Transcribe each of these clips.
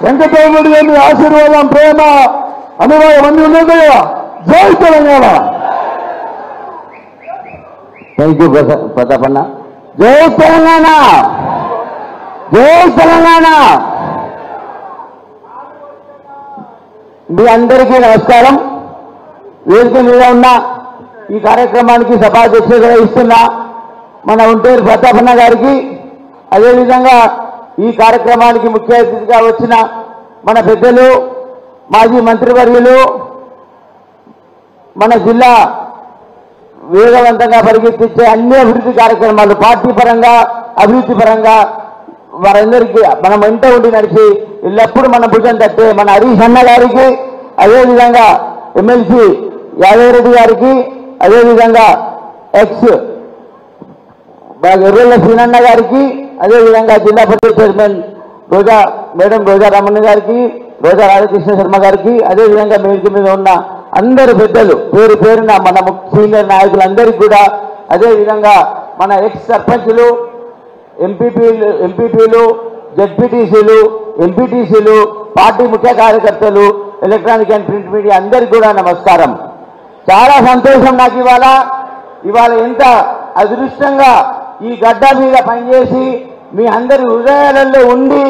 వెంకటరామరెడ్డి గారి ఆశీర్వాదం ప్రేమ అనుభవం అన్ని ఉన్నాయి కదా. జై తెలంగాణ. Thank you ప్రతాపన్న. జై తెలంగాణ, జై తెలంగాణ. మీ అందరికీ నమస్కారం. వేదిక మీద ఉన్న ఈ కార్యక్రమానికి సభాధ్యక్షులుగా ఇస్తున్న మన ఉంటేరు ప్రతాపన్న గారికి, అదేవిధంగా ఈ కార్యక్రమానికి ముఖ్య అతిథిగా వచ్చిన మన పెద్దలు, మాజీ మంత్రివర్యులు, మన జిల్లా వేగవంతంగా పరిగెత్తించే అన్ని అభివృద్ధి కార్యక్రమాలు పార్టీ పరంగా అభివృద్ధి పరంగా వారందరికీ మనం వెంట ఉండి నడిచి ఎల్లప్పుడూ మన భుజం తట్టే మన హరీష్ అన్న గారికి, అదేవిధంగా ఎమ్మెల్సీ యాదవరెడ్డి గారికి, అదేవిధంగా ఎక్స్ ఎర్రల్ల సీనన్న గారికి, అదేవిధంగా జిల్లా పరిషత్ చైర్మన్ మేడం రోజా రమణ గారికి, రోజా రాధాకృష్ణ శర్మ గారికి, అదేవిధంగా వేదిక మీద ఉన్న అందరు పెద్దలు పేరు పేరున మన సీనియర్ నాయకులందరికీ కూడా, అదేవిధంగా మన ఎక్స్ సర్పంచులు, ఎంపీపీలు, జడ్పీటీసీలు, ఎంపీటీసీలు, పార్టీ ముఖ్య కార్యకర్తలు, ఎలక్ట్రానిక్ అండ్ ప్రింట్ మీడియా అందరికీ కూడా నమస్కారం. చాలా సంతోషం నాకు ఇవాళ ఎంత అదృష్టంగా ఈ గడ్డ మీద పనిచేసి మీ అందరి హృదయాలలో ఉండి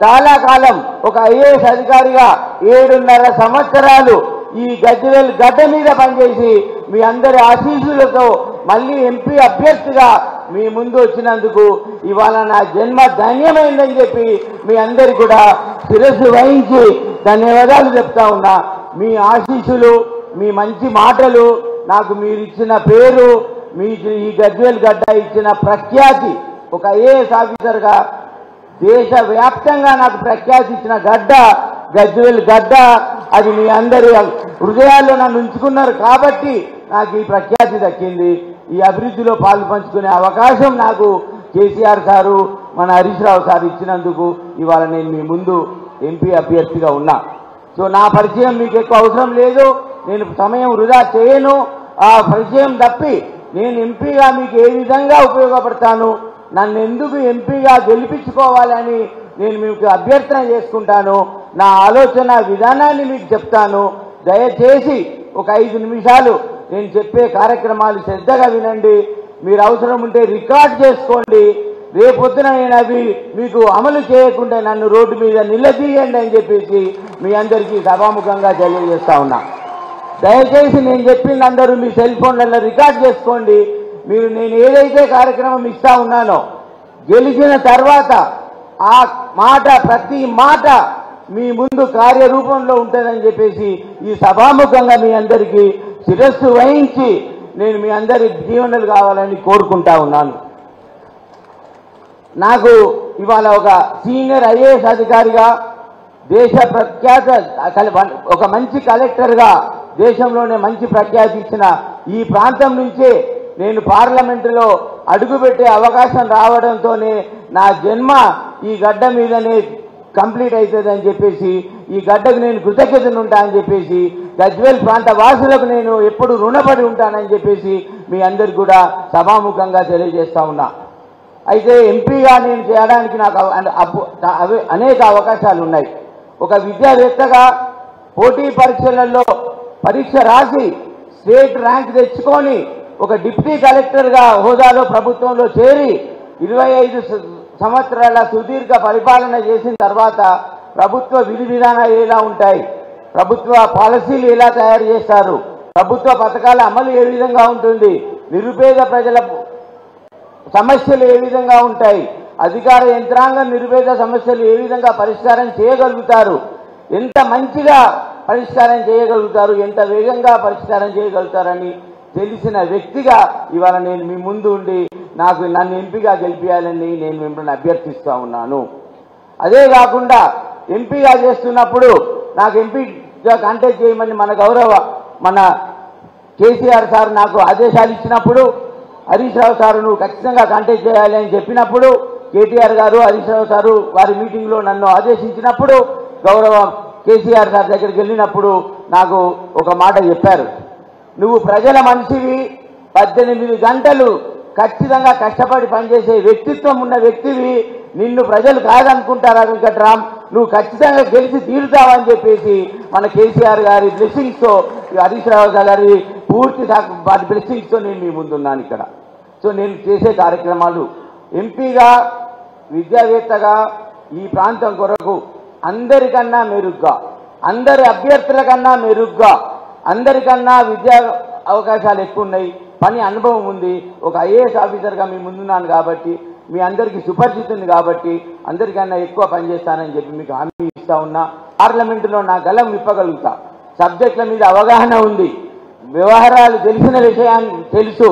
చాలా కాలం ఒక ఐఏఎస్ అధికారిగా 7.5 సంవత్సరాలు ఈ గజ్వేల్ గడ్డ మీద పనిచేసి మీ అందరి ఆశీస్సులతో మళ్ళీ ఎంపీ అభ్యర్థిగా మీ ముందు వచ్చినందుకు ఇవాళ నా జన్మ ధన్యమైందని చెప్పి మీ అందరి కూడా శిరస్సు వహించి ధన్యవాదాలు చెప్తా ఉన్నా. మీ ఆశీస్సులు, మీ మంచి మాటలు, నాకు మీరు ఇచ్చిన పేరు, మీకు ఈ గజ్వేల్ గడ్డ ఇచ్చిన ప్రఖ్యాతి, ఒక ఐఏఎస్ ఆఫీసర్గా దేశవ్యాప్తంగా నాకు ప్రఖ్యాతి ఇచ్చిన గడ్డ గజ్వేల్ గడ్డ. అది మీ అందరి హృదయాల్లో నన్ను ఉంచుకున్నారు కాబట్టి నాకు ఈ ప్రఖ్యాతి దక్కింది. ఈ అభివృద్ధిలో పాలు పంచుకునే అవకాశం నాకు కేసీఆర్ సారు, మన హరీష్ రావు సార్ ఇచ్చినందుకు ఇవాళ నేను మీ ముందు ఎంపీ అభ్యర్థిగా ఉన్నా. సో నా పరిచయం మీకు ఎక్కువ అవసరం లేదు, నేను సమయం వృధా చేయను. ఆ పరిచయం తప్పి నేను ఎంపీగా మీకు ఏ విధంగా ఉపయోగపడతాను, నన్ను ఎందుకు ఎంపీగా గెలిపించుకోవాలని నేను మీకు అభ్యర్థన చేసుకుంటాను. నా ఆలోచన విధానాన్ని మీకు చెప్తాను. దయచేసి ఒక 5 నిమిషాలు నేను చెప్పే కార్యక్రమాలు శ్రద్ధగా వినండి. మీరు అవసరం ఉంటే రికార్డ్ చేసుకోండి. రేపొద్దున నేను అవి మీకు అమలు చేయకుండా నన్ను రోడ్డు మీద నిలదీయండి అని చెప్పేసి మీ అందరికీ సభాముఖంగా తెలియజేస్తా ఉన్నా. దయచేసి నేను చెప్పింది అందరూ మీ సెల్ ఫోన్లలో రికార్డ్ చేసుకోండి. మీరు నేను ఏదైతే కార్యక్రమం ఇస్తా ఉన్నానో గెలిచిన తర్వాత ఆ మాట, ప్రతి మాట మీ ముందు కార్యరూపంలో ఉంటుందని చెప్పేసి ఈ సభాముఖంగా మీ అందరికీ శిరస్సు వహించి నేను మీ అందరి జీవనాలు కావాలని కోరుకుంటా ఉన్నాను. నాకు ఇవాళ ఒక సీనియర్ ఐఏఎస్ అధికారిగా, దేశ ప్రఖ్యాత ఒక మంచి కలెక్టర్గా దేశంలోనే మంచి ప్రఖ్యాతి ఇచ్చిన ఈ ప్రాంతం నుంచే నేను పార్లమెంటులో అడుగుపెట్టే అవకాశం రావడంతోనే నా జన్మ ఈ గడ్డ మీదనే కంప్లీట్ అవుతుందని చెప్పేసి, ఈ గడ్డకు నేను కృతజ్ఞతను ఉంటా అని చెప్పేసి, గజ్వేల్ ప్రాంత వాసులకు నేను ఎప్పుడు రుణపడి ఉంటానని చెప్పేసి మీ అందరికి కూడా సభాముఖంగా తెలియజేస్తా ఉన్నా. అయితే ఎంపీగా నేను చేయడానికి నాకు అనేక అవకాశాలు ఉన్నాయి. ఒక విద్యావేత్తగా పోటీ పరీక్షలలో పరీక్ష రాసి స్టేట్ ర్యాంక్ తెచ్చుకొని ఒక డిప్యూటీ కలెక్టర్గా హోదాలో ప్రభుత్వంలో చేరి 25 సంవత్సరాల సుదీర్ఘ పరిపాలన చేసిన తర్వాత ప్రభుత్వ విధి విధానాలు ఎలా ఉంటాయి, ప్రభుత్వ పాలసీలు ఎలా తయారు చేస్తారు, ప్రభుత్వ పథకాల అమలు ఏ విధంగా ఉంటుంది, నిరుపేద ప్రజల సమస్యలు ఏ విధంగా ఉంటాయి, అధికార యంత్రాంగం నిరుపేద సమస్యలు ఏ విధంగా పరిష్కారం చేయగలుగుతారు, ఎంత మంచిగా పరిష్కారం చేయగలుగుతారు, ఎంత వేగంగా పరిష్కారం చేయగలుగుతారని తెలిసిన వ్యక్తిగా ఇవాళ నేను మీ ముందు ఉండి నన్ను ఎంపీగా గెలిపించాలని నేను మిమ్మల్ని అభ్యర్థిస్తూ ఉన్నాను. అదే కాకుండా ఎంపీగా చేస్తున్నప్పుడు నాకు ఎంపీగా కాంటాక్ట్ చేయమని మన కేసీఆర్ సార్ నాకు ఆదేశాలు ఇచ్చినప్పుడు, హరీష్ రావు సారు నువ్వు ఖచ్చితంగా కాంటాక్ట్ చేయాలి అని చెప్పినప్పుడు, కేటీఆర్ గారు హరీష్ రావు సారు వారి మీటింగ్లో నన్ను ఆదేశించినప్పుడు, గౌరవ కేసీఆర్ సార్ దగ్గరికి వెళ్ళినప్పుడు నాకు ఒక మాట చెప్పారు. నువ్వు ప్రజల మనిషివి, 18 గంటలు ఖచ్చితంగా కష్టపడి పనిచేసే వ్యక్తిత్వం ఉన్న వ్యక్తివి, నిన్ను ప్రజలు కాదనుకుంటారా వెంకట్రామ్, నువ్వు ఖచ్చితంగా గెలిచి తీరుతావని చెప్పేసి మన కేసీఆర్ గారి బ్లెస్సింగ్స్తో, హరీష్ రావు గారి పూర్తి వాటి బ్లెస్సింగ్స్తో నేను మీ ముందున్నాను ఇక్కడ. సో నేను చేసే కార్యక్రమాలు ఎంపీగా, విద్యావేత్తగా ఈ ప్రాంతం కొరకు అందరికన్నా మెరుగ్గా, అందరి అభ్యర్థుల కన్నా మెరుగ్గా, అందరికన్నా విద్యా అవకాశాలు ఎక్కువ ఉన్నాయి, పని అనుభవం ఉంది, ఒక ఐఏఎస్ ఆఫీసర్గా మీ ముందున్నాను కాబట్టి, మీ అందరికీ సుపరిచితుంది కాబట్టి అందరికన్నా ఎక్కువ పనిచేస్తానని చెప్పి మీకు హామీ ఇస్తా ఉన్నా. పార్లమెంటులో నా గలం విప్పగలుగుతా, సబ్జెక్టుల మీద అవగాహన ఉంది, వ్యవహారాలు తెలిసిన విషయాన్ని తెలుసు.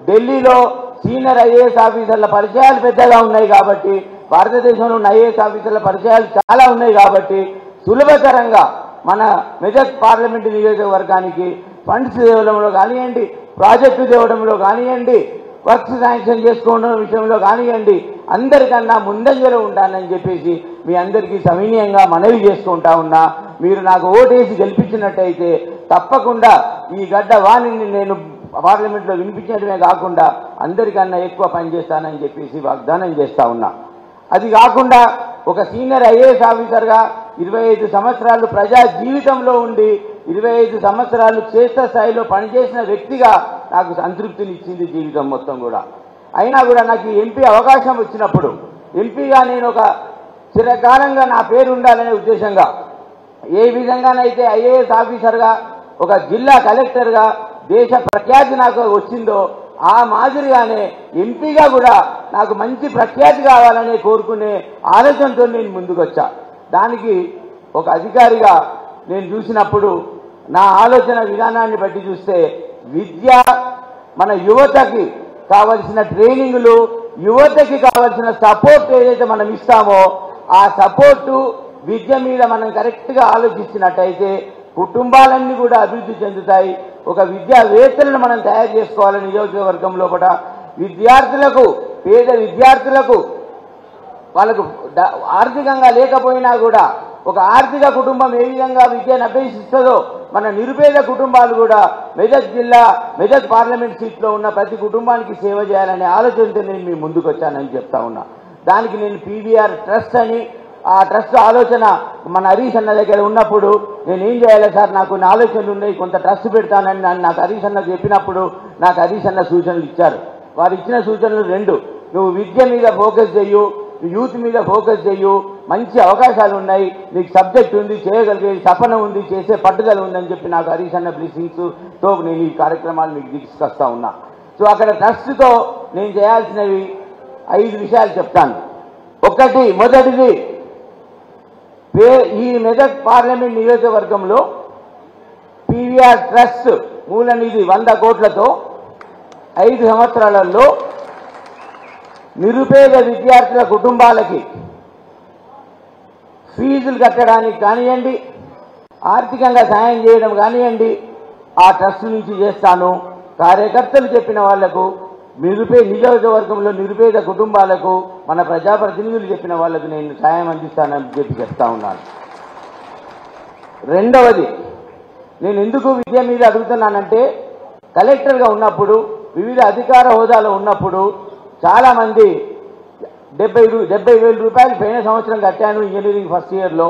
ఢిల్లీలో సీనియర్ ఐఏఎస్ ఆఫీసర్ల పరిచయాలు పెద్దగా ఉన్నాయి కాబట్టి, భారతదేశంలో ఉన్న ఐఏఎస్ ఆఫీసర్ల పరిచయాలు చాలా ఉన్నాయి కాబట్టి సులభతరంగా మన మెదక్ పార్లమెంటు నియోజకవర్గానికి ఫండ్స్ తేవడంలో కానివ్వండి, ప్రాజెక్టు తేవడంలో కానివ్వండి, వర్క్స్ శాంక్షన్ చేసుకోవడం విషయంలో కానివ్వండి, అందరికన్నా ముందంజలో ఉంటానని చెప్పేసి మీ అందరికీ సవినయంగా మనవి చేసుకుంటా ఉన్నా. మీరు నాకు ఓటేసి గెలిపించినట్టయితే తప్పకుండా ఈ గడ్డ వాణిని నేను పార్లమెంట్లో వినిపించడమే కాకుండా అందరికన్నా ఎక్కువ పనిచేస్తానని చెప్పేసి వాగ్దానం చేస్తా ఉన్నా. అది కాకుండా ఒక సీనియర్ ఐఏఎస్ ఆఫీసర్గా 25 సంవత్సరాలు ప్రజా జీవితంలో ఉండి 25 సంవత్సరాలు క్షేత్ర స్థాయిలో పనిచేసిన వ్యక్తిగా నాకు సంతృప్తినిచ్చింది జీవితం మొత్తం కూడా. అయినా కూడా నాకు ఈ ఎంపీ అవకాశం వచ్చినప్పుడు, ఎంపీగా నేను ఒక చిరకాలంగా నా పేరు ఉండాలనే ఉద్దేశంగా, ఏ విధంగానైతే ఐఏఎస్ ఆఫీసర్గా, ఒక జిల్లా కలెక్టర్గా దేశ ప్రఖ్యాతి నాకు వచ్చిందో ఆ మాదిరిగానే ఎంపీగా కూడా నాకు మంచి ప్రఖ్యాతి కావాలని కోరుకునే ఆలోచనతో నేను ముందుకొచ్చా. దానికి ఒక అధికారిగా నేను చూసినప్పుడు నా ఆలోచన విధానాన్ని బట్టి చూస్తే విద్య, మన యువతకి కావలసిన ట్రైనింగ్లు, యువతకి కావలసిన సపోర్ట్ ఏదైతే మనం ఇస్తామో ఆ సపోర్టు విద్య మీద మనం కరెక్ట్గా ఆలోచించినట్టయితే కుటుంబాలన్నీ కూడా అభివృద్ధి చెందుతాయి. ఒక విద్యావేత్తలను మనం తయారు చేసుకోవాలి నియోజకవర్గం లోపల. విద్యార్థులకు, పేద విద్యార్థులకు, వాళ్ళకు ఆర్థికంగా లేకపోయినా కూడా ఒక ఆర్థిక కుటుంబం ఏ విధంగా విద్యను అభ్యసిస్తుందో మన నిరుపేద కుటుంబాలు కూడా మెదక్ జిల్లా, మెదక్ పార్లమెంట్ సీట్లో ఉన్న ప్రతి కుటుంబానికి సేవ చేయాలనే ఆలోచనతో నేను మీ ముందుకు వచ్చానని చెప్తా ఉన్నా. దానికి నేను పీవీఆర్ ట్రస్ట్ అని, ఆ ట్రస్ట్ ఆలోచన మన హరీష్ అన్న దగ్గర ఉన్నప్పుడు నేను ఏం చేయాలి సార్, నాకు కొన్ని ఆలోచనలు ఉన్నాయి, కొంత ట్రస్ట్ పెడతానని నాకు హరీష్ అన్న చెప్పినప్పుడు నాకు హరీష్ అన్న సూచనలు ఇచ్చారు. వారు ఇచ్చిన సూచనలు 2: నువ్వు విద్య మీద ఫోకస్ చెయ్యు, యూత్ మీద ఫోకస్ చెయ్యు, మంచి అవకాశాలు ఉన్నాయి, నీకు సబ్జెక్ట్ ఉంది, చేయగలిగే తపన ఉంది, చేసే పట్టుదల ఉందని చెప్పి నాకు హరీష్ అన్న బ్లెస్సింగ్స్తో నేను ఈ కార్యక్రమాలు మీకు తీసుకొస్తా ఉన్నా. సో అక్కడ ట్రస్ట్తో నేను చేయాల్సినవి 5 విషయాలు చెప్తాను. మొదటిది, ఈ మెదక్ పార్లమెంట్ నియోజకవర్గంలో పీవీఆర్ ట్రస్ట్ మూల నిధి 100 కోట్లతో 5 సంవత్సరాలలో నిరుపేద విద్యార్థుల కుటుంబాలకి ఫీజులు కట్టడానికి కానివ్వండి, ఆర్థికంగా సాయం చేయడం కానివ్వండి, ఆ ట్రస్ట్ నుంచి చేస్తాను. కార్యకర్తలు చెప్పిన వాళ్లకు, నియోజకవర్గంలో నిరుపేద కుటుంబాలకు, మన ప్రజాప్రతినిధులు చెప్పిన వాళ్లకు నేను సాయం అందిస్తానని చెప్పి చెప్తా ఉన్నాను. రెండవది, నేను ఎందుకు విద్య మీద అడుగుతున్నానంటే, కలెక్టర్గా ఉన్నప్పుడు, వివిధ అధికార హోదాలో ఉన్నప్పుడు చాలామంది 70,000 రూపాయలు పోయిన సంవత్సరం కట్టాను ఇంజనీరింగ్ ఫస్ట్ ఇయర్లో.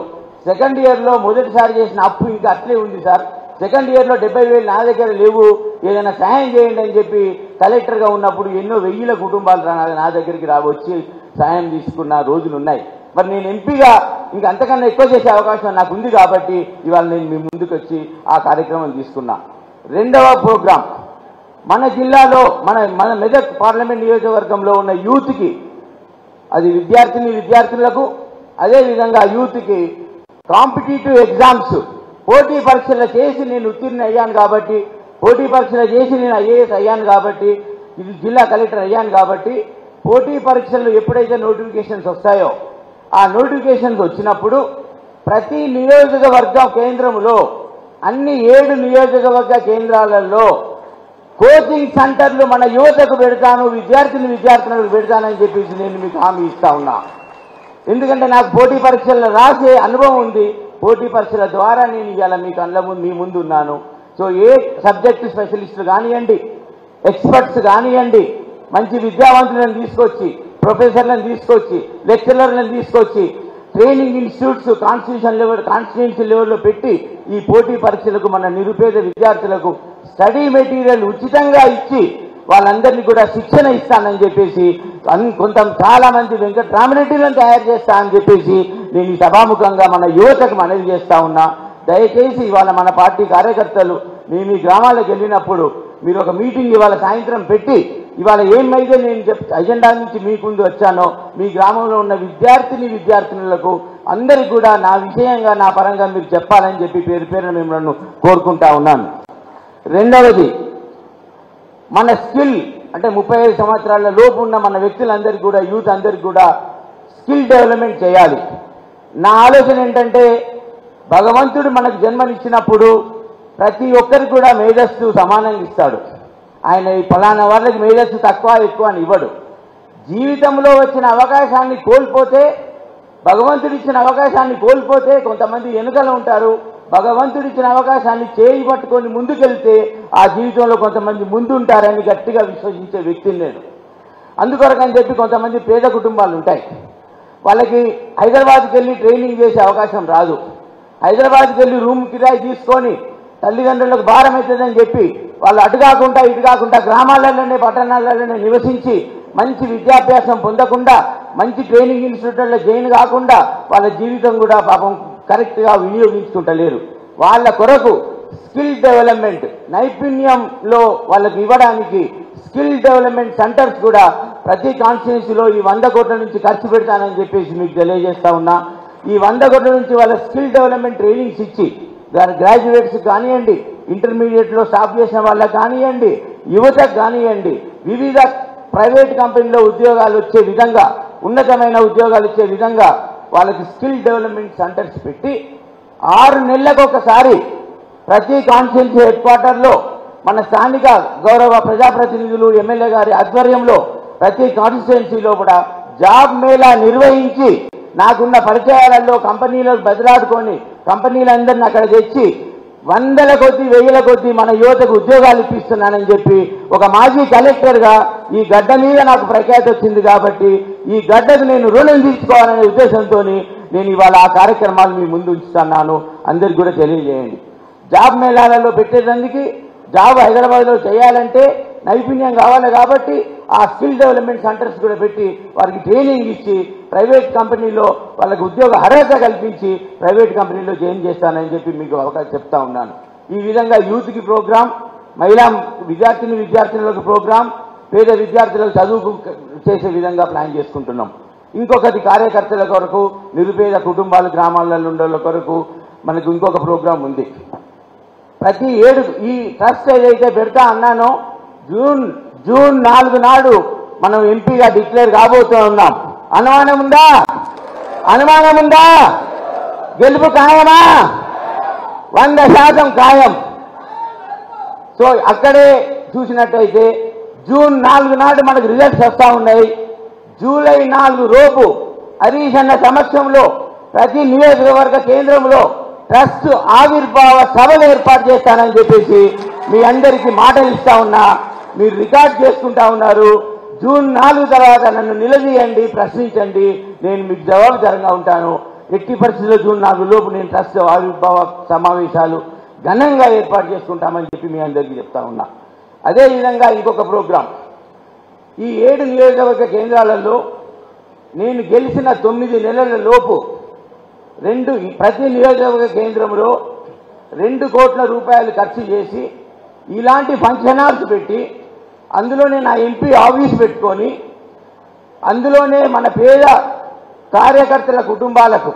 సెకండ్ ఇయర్లో మొదటిసారి చేసిన అప్పు ఇంకా అట్లే ఉంది సార్, సెకండ్ ఇయర్లో 70,000 నా దగ్గర లేవు, ఏదైనా సహాయం చేయండి అని చెప్పి కలెక్టర్గా ఉన్నప్పుడు ఎన్నో వెయ్యిల కుటుంబాలు నా దగ్గరికి వచ్చి సాయం తీసుకున్న రోజులు ఉన్నాయి. మరి నేను ఎంపీగా ఇంకా అంతకన్నా ఎక్కువ చేసే అవకాశం నాకు ఉంది కాబట్టి ఇవాళ నేను మీ ముందుకు వచ్చి ఆ కార్యక్రమం తీసుకున్నా. రెండవ ప్రోగ్రాం, మన జిల్లాలో మన మెదక్ పార్లమెంట్ నియోజకవర్గంలో ఉన్న యూత్కి, అది విద్యార్థులకు, అదేవిధంగా యూత్కి కాంపిటేటివ్ ఎగ్జామ్స్, పోటీ పరీక్షలు చేసి నేను ఉత్తీర్ణ అయ్యాను కాబట్టి, పోటీ పరీక్షలు చేసి నేను ఐఏఎస్ అయ్యాను కాబట్టి, ఇది జిల్లా కలెక్టర్ అయ్యాను కాబట్టి, పోటీ పరీక్షలు ఎప్పుడైతే నోటిఫికేషన్స్ వస్తాయో ఆ నోటిఫికేషన్స్ వచ్చినప్పుడు ప్రతి నియోజకవర్గ కేంద్రంలో, అన్ని 7 నియోజకవర్గ కేంద్రాలలో కోచింగ్ సెంటర్లు మన యువతకు పెడతాను, విద్యార్థులకు పెడతానని చెప్పేసి నేను మీకు హామీ ఇస్తా ఉన్నా. ఎందుకంటే నాకు పోటీ పరీక్షల్లో రాసే అనుభవం ఉంది, పోటీ పరీక్షల ద్వారా నేను ఇవాళ మీకు మీ ముందు ఉన్నాను. సో ఏ సబ్జెక్టు స్పెషలిస్టులు కానివ్వండి, ఎక్స్పర్ట్స్ కానివ్వండి, మంచి విద్యావంతులను తీసుకొచ్చి ప్రొఫెసర్లను తీసుకొచ్చి లెక్చరర్లను తీసుకొచ్చి ట్రైనింగ్ ఇన్స్టిట్యూట్స్ కాన్స్టిట్యూన్సీ లెవెల్లో పెట్టి ఈ పోటీ పరీక్షలకు మన నిరుపేద విద్యార్థులకు స్టడీ మెటీరియల్ ఉచితంగా ఇచ్చి వాళ్ళందరినీ కూడా శిక్షణ ఇస్తానని చెప్పేసి చాలా మంది వెంకటరామరెడ్డిలను తయారు చేస్తా అని చెప్పేసి నేను ఈ సభాముఖంగా మన యువతకు మనవి చేస్తా ఉన్నా. దయచేసి ఇవాళ మన పార్టీ కార్యకర్తలు మీ గ్రామాలకు వెళ్ళినప్పుడు మీరు ఒక మీటింగ్ ఇవాళ సాయంత్రం పెట్టి ఇవాళ ఏమైతే నేను అజెండా నుంచి మీ ముందు వచ్చానో మీ గ్రామంలో ఉన్న విద్యార్థినులకు అందరికీ కూడా నా విషయంగా నా పరంగా మీరు చెప్పాలని చెప్పి పేరున మిమ్మల్ని కోరుకుంటా ఉన్నాను. రెండవది, మన స్కిల్ అంటే 35 సంవత్సరాల లోపు ఉన్న మన వ్యక్తులందరికీ కూడా యూత్ అందరికీ కూడా స్కిల్ డెవలప్మెంట్ చేయాలి. నా ఆలోచన ఏంటంటే భగవంతుడు మనకు జన్మనిచ్చినప్పుడు ప్రతి ఒక్కరికి కూడా మేధస్సు సమానంగా ఇస్తాడు. ఆయన ఈ ఫలానా వాళ్ళకి మేధస్సు తక్కువ ఎక్కువ అని ఇవ్వడు. జీవితంలో వచ్చిన అవకాశాన్ని కోల్పోతే భగవంతుడిచ్చిన అవకాశాన్ని కోల్పోతే కొంతమంది వెనుకలు ఉంటారు. భగవంతుడిచ్చిన అవకాశాన్ని చేయి పట్టుకొని ముందుకెళ్తే ఆ జీవితంలో కొంతమంది ముందుంటారని గట్టిగా విశ్వసించే వ్యక్తిని నేను. అందుకొరకని చెప్పి కొంతమంది పేద కుటుంబాలు ఉంటాయి, వాళ్ళకి హైదరాబాద్కి వెళ్ళి ట్రైనింగ్ చేసే అవకాశం రాదు. హైదరాబాద్కి వెళ్ళి రూమ్ కిరాయి తీసుకొని తల్లిదండ్రులకు భారం అవుతుందని చెప్పి వాళ్ళు అటు కాకుండా గ్రామాలలోనే పట్టణాలలోనే నివసించి మంచి విద్యాభ్యాసం పొందకుండా మంచి ట్రైనింగ్ ఇన్స్టిట్యూట్లలో జాయిన్ కాకుండా వాళ్ళ జీవితం కూడా పాపం కరెక్ట్గా వినియోగించుకుంటలేరు. వాళ్ళ కొరకు స్కిల్ డెవలప్మెంట్ నైపుణ్యంలో వాళ్ళకి ఇవ్వడానికి స్కిల్ డెవలప్మెంట్ సెంటర్స్ కూడా ప్రతి కాన్స్టిట్యున్సీలో ఈ 100 కోట్ల నుంచి ఖర్చు పెడతానని చెప్పేసి మీకు తెలియజేస్తా ఉన్నా. ఈ 100 కోట్ల నుంచి వాళ్ళ స్కిల్ డెవలప్మెంట్ ట్రైనింగ్స్ ఇచ్చి గ్రాడ్యుయేట్స్ కానివ్వండి, ఇంటర్మీడియట్లో స్టాప్ చేసిన వాళ్ళకి కానివ్వండి, యువతకు కానివ్వండి, వివిధ ప్రైవేట్ కంపెనీలో ఉద్యోగాలు వచ్చే విధంగా ఉన్నతమైన ఉద్యోగాలు ఇచ్చే విధంగా వాళ్ళకి స్కిల్ డెవలప్మెంట్ సెంటర్స్ పెట్టి 6 నెలలకు ఒకసారి ప్రతి కాన్స్టిట్యున్సీ హెడ్ క్వార్టర్లో మన స్థానిక గౌరవ ప్రజాప్రతినిధులు ఎమ్మెల్యే గారి ఆధ్వర్యంలో ప్రతి కాన్స్టిట్యున్సీలో కూడా జాబ్ మేళా నిర్వహించి నాకున్న పరిచయాలలో కంపెనీలకు బదిలాడుకొని కంపెనీలందరినీ అక్కడ తెచ్చి 100ల కొద్దీ 1000ల కొద్దీ మన యువతకు ఉద్యోగాలు ఇప్పిస్తున్నానని చెప్పి ఒక మాజీ కలెక్టర్గా ఈ గడ్డ మీద నాకు ప్రఖ్యాతి వచ్చింది కాబట్టి ఈ గడ్డకు నేను రుణం తీసుకోవాలనే ఉద్దేశంతో నేను ఇవాళ ఆ కార్యక్రమాలు మీ ముందు ఉంచుతున్నాను. అందరికీ కూడా తెలియజేయండి. జాబ్ మేళాలలో పెట్టేదానికి జాబ్ హైదరాబాద్లో చేయాలంటే నైపుణ్యం కావాలి కాబట్టి ఆ స్కిల్ డెవలప్మెంట్ సెంటర్స్ కూడా పెట్టి వారికి ట్రైనింగ్ ఇచ్చి ప్రైవేట్ కంపెనీలో వాళ్ళకి ఉద్యోగ అర్హత కల్పించి ప్రైవేట్ కంపెనీలో జాయిన్ చేస్తానని చెప్పి మీకు అవకాశం చెప్తా ఉన్నాను. ఈ విధంగా యూత్కి ప్రోగ్రాం, మహిళా విద్యార్థినులకు ప్రోగ్రాం, పేద విద్యార్థులకు చదువుకు చేసే విధంగా ప్లాన్ చేసుకుంటున్నాం. ఇంకొకటి కార్యకర్తల కొరకు, నిరుపేద కుటుంబాలు గ్రామాలలో ఉండే కొరకు మనకు ఇంకొక ప్రోగ్రాం ఉంది. ప్రతి ఏడు ఈ ట్రస్ట్ ఏదైతే పెడతా అన్నానో జూన్ 4 నాడు మనం ఎంపీగా డిక్లేర్ కాబోతూ ఉన్నాం. అనుమానం ఉందా? గెలుపు ఖాయమా? 100% ఖాయం. సో అక్కడే చూసినట్టయితే జూన్ 4 నాడు మనకు రిజల్ట్స్ వస్తూ ఉన్నాయి. జూలై 4 లోపు హరీష్ అన్న సమక్షంలో ప్రతి నియోజకవర్గ కేంద్రంలో ట్రస్ట్ ఆవిర్భావ సభలు ఏర్పాటు చేస్తానని చెప్పేసి మీ అందరికీ మాటలు ఇస్తా ఉన్నా. మీరు రికార్డ్ చేసుకుంటా ఉన్నారు. జూన్ 4 తర్వాత నన్ను నిలదీయండి, ప్రశ్నించండి, నేను మీకు జవాబుదారంగా ఉంటాను. ఎట్టి పరిస్థితుల్లో జూన్ 4 లోపు నేను ట్రస్ట్ ఆవిర్భావ సమావేశాలు ఘనంగా ఏర్పాటు చేసుకుంటామని చెప్పి మీ అందరికీ చెప్తా ఉన్నా. అదేవిధంగా ఇంకొక ప్రోగ్రాం, ఈ 7 నియోజకవర్గ కేంద్రాలలో నేను గెలిచిన 9 నెలల లోపు ప్రతి నియోజకవర్గ కేంద్రంలో 2 కోట్ల రూపాయలు ఖర్చు చేసి ఇలాంటి ఫంక్షన్ హాల్స్ పెట్టి అందులోనే నా ఎంపీ ఆఫీస్ పెట్టుకొని అందులోనే మన పేద కార్యకర్తల కుటుంబాలకు,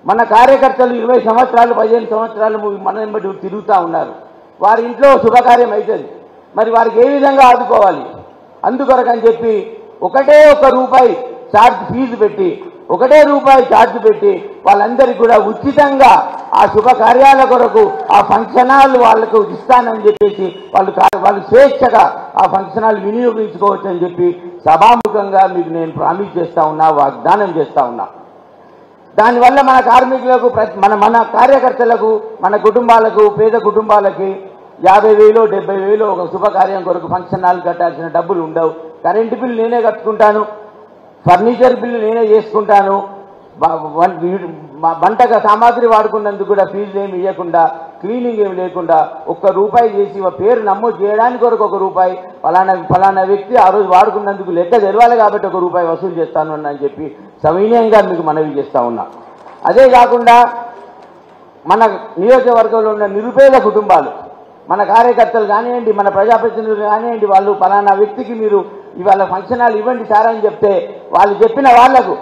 మన కార్యకర్తలు 20 సంవత్సరాలు 15 సంవత్సరాలు మన వెంబడి తిరుగుతూ ఉన్నారు. వారి ఇంట్లో శుభకార్యం అవుతుంది, మరి వారికి ఏ విధంగా ఆదుకోవాలి? అందుకొరకని చెప్పి ఒకటే రూపాయి ఫీజు పెట్టి ఛార్జ్ పెట్టి వాళ్ళందరికీ కూడా ఉచితంగా ఆ శుభకార్యాల కొరకు ఆ ఫంక్షన్ హాల్ వాళ్లకు ఇస్తానని చెప్పేసి వాళ్ళు స్వేచ్ఛగా ఆ ఫంక్షన్ హాల్ వినియోగించుకోవచ్చు అని చెప్పి సభాముఖంగా మీకు నేను ప్రామిస్ చేస్తా ఉన్నా, వాగ్దానం చేస్తా ఉన్నా. దానివల్ల మన కార్మికులకు, మన కార్యకర్తలకు, మన కుటుంబాలకు, పేద కుటుంబాలకి 50,000 70,000 ఒక శుభకార్యం కొరకు ఫంక్షన్ హాల్ కట్టాల్సిన డబ్బులు ఉండవు. కరెంటు బిల్లు నేనే కట్టుకుంటాను, ఫర్నిచర్ బిల్లు నేనే చేసుకుంటాను, వంటక సామాగ్రి వాడుకున్నందుకు కూడా ఫీజులు ఏమి ఇవ్వకుండా, క్లీనింగ్ ఏమి లేకుండా ₹1 చేసి పేరు నమోదు చేయడానికి కొరకు ₹1, ఫలానా వ్యక్తి ఆ రోజు వాడుకున్నందుకు లెక్క తెలవాలి కాబట్టి ₹1 వసూలు చేస్తాను అని చెప్పి సవినయంగా మీకు మనవి చేస్తా ఉన్నా. అదే కాకుండా మన నియోజకవర్గంలో ఉన్న నిరుపేద కుటుంబాలు, మన కార్యకర్తలు కానివ్వండి, మన ప్రజాప్రతినిధులు కానివ్వండి, వాళ్ళు ఫలానా వ్యక్తికి మీరు ఇవాళ ఫంక్షన్ హాల్ ఇవ్వండి సార్ అని చెప్తే వాళ్ళు చెప్పిన వాళ్లకు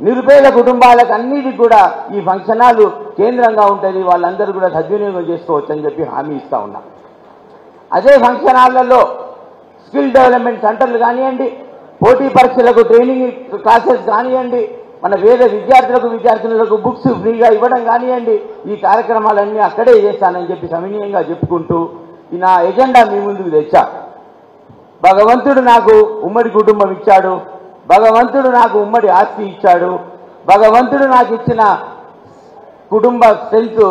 నిరుపేద కుటుంబాలకు అన్నిటికి కూడా ఈ ఫంక్షన్ హాల్ కేంద్రంగా ఉంటుంది, వాళ్ళందరూ కూడా సద్వినియోగం చేసుకోవచ్చు అని చెప్పి హామీ ఇస్తా ఉన్నా. అదే ఫంక్షన్ హాళ్లలో స్కిల్ డెవలప్మెంట్ సెంటర్లు కానివ్వండి, పోటీ పరీక్షలకు ట్రైనింగ్ క్లాసెస్ కానివ్వండి, మన వేరే విద్యార్థులకు బుక్స్ ఫ్రీగా ఇవ్వడం కానివ్వండి, ఈ కార్యక్రమాలన్నీ అక్కడే చేస్తానని చెప్పి సవినయంగా చెప్పుకుంటూ నా ఎజెండా మీ ముందుకు తెచ్చా. భగవంతుడు నాకు ఉమ్మడి కుటుంబం ఇచ్చాడు, భగవంతుడు నాకు ఉమ్మడి ఆస్తి ఇచ్చాడు, భగవంతుడు నాకు ఇచ్చిన కుటుంబ స్ట్రెంత్,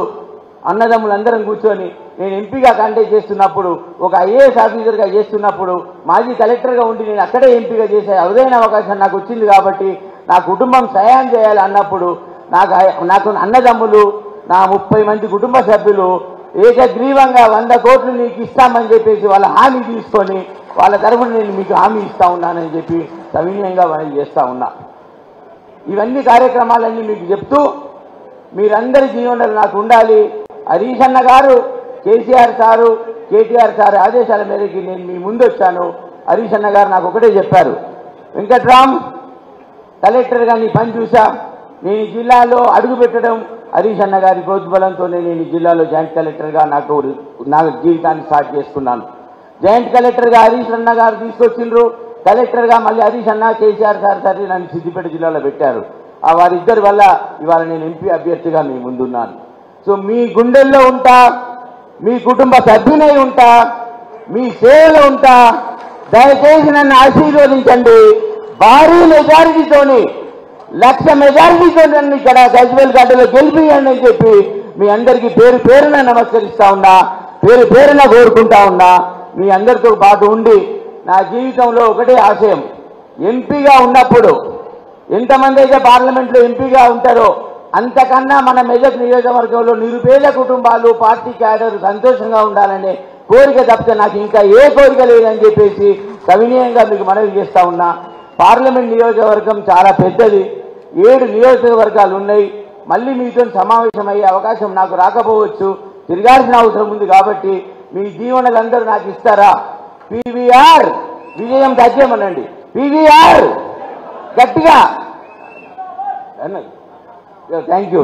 అన్నదమ్ములందరం కూర్చొని నేను ఎంపీగా కంటెస్ట్ చేస్తున్నప్పుడు, ఒక ఐఏఎస్ ఆఫీసర్గా చేస్తున్నప్పుడు, మాజీ కలెక్టర్గా ఉండి నేను అక్కడే ఎంపీగా చేసే అరుదైన అవకాశం నాకు వచ్చింది కాబట్టి నా కుటుంబం సహాయం చేయాలి అన్నప్పుడు నాకు అన్నదమ్ములు, నా 30 మంది కుటుంబ సభ్యులు ఏకగ్రీవంగా 100 కోట్లు నీకు ఇస్తామని చెప్పేసి వాళ్ళ హామీ తీసుకొని వాళ్ళ తరఫున నేను మీకు హామీ ఇస్తా ఉన్నానని చెప్పి సవినయంగా మనం చేస్తా ఉన్నా. ఇవన్నీ కార్యక్రమాలన్నీ మీకు చెప్తూ మీరందరి జీవనాలు నాకు ఉండాలి. హరీష్ అన్న గారు, కేసీఆర్ సారు, కేటీఆర్ సార్ ఆదేశాల మేరకు నేను మీ ముందు వచ్చాను. హరీష్ అన్న గారు నాకు ఒకటే చెప్పారు, వెంకట్రామ్ కలెక్టర్గా నీ పని చూసా, నేను ఈ జిల్లాలో అడుగు పెట్టడం హరీష్ అన్న గారి ప్రోద్బలంతోనే నేను ఈ జిల్లాలో జాయింట్ కలెక్టర్గా నా జీవితాన్ని స్టార్ట్ చేసుకున్నాను. జాయింట్ కలెక్టర్గా హరీష్ అన్న గారు తీసుకొచ్చిండ్రు, కలెక్టర్గా మళ్ళీ హరీష్ అన్న, కేసీఆర్ సార్ నన్ను సిద్దిపేట జిల్లాలో పెట్టారు. వారిద్దరి వల్ల ఇవాళ నేను ఎంపీ అభ్యర్థిగా మీ ముందున్నాను. సో మీ గుండెల్లో ఉంటా, మీ కుటుంబ సభ్యునై ఉంటా, మీ సేవలో ఉంటా. దయచేసి నన్ను ఆశీర్వదించండి. భారీ మెజారిటీతోని, 1,00,000 మెజారిటీతో నన్ను ఇక్కడ గజ్వేల్ గడ్డలో గెలిపియండి అని చెప్పి మీ అందరికీ పేరు పేరున నమస్కరిస్తా ఉన్నా, పేరు పేరున కోరుకుంటా ఉన్నా. మీ అందరితో పాటు ఉండి నా జీవితంలో ఒకటే ఆశయం, ఎంపీగా ఉన్నప్పుడు ఎంతమంది అయితే పార్లమెంట్లో ఎంపీగా ఉంటారో అంతకన్నా మన మెదక్ నియోజకవర్గంలో నిరుపేద కుటుంబాలు, పార్టీ క్యాడర్ సంతోషంగా ఉండాలనే కోరిక తప్పితే నాకు ఇంకా ఏ కోరిక లేదని చెప్పేసి సవినయంగా మీకు మనవి చేస్తా ఉన్నా. పార్లమెంట్ నియోజకవర్గం చాలా పెద్దది, 7 నియోజకవర్గాలు ఉన్నాయి. మళ్ళీ మీతో సమావేశమయ్యే అవకాశం నాకు రాకపోవచ్చు, తిరగాల్సిన అవసరం ఉంది. కాబట్టి మీ దీవెనలందరూ నాకు ఇస్తారా? పీవీఆర్ విజయం తగ్గమనండి, పీవీఆర్ గట్టిగా. Thank you.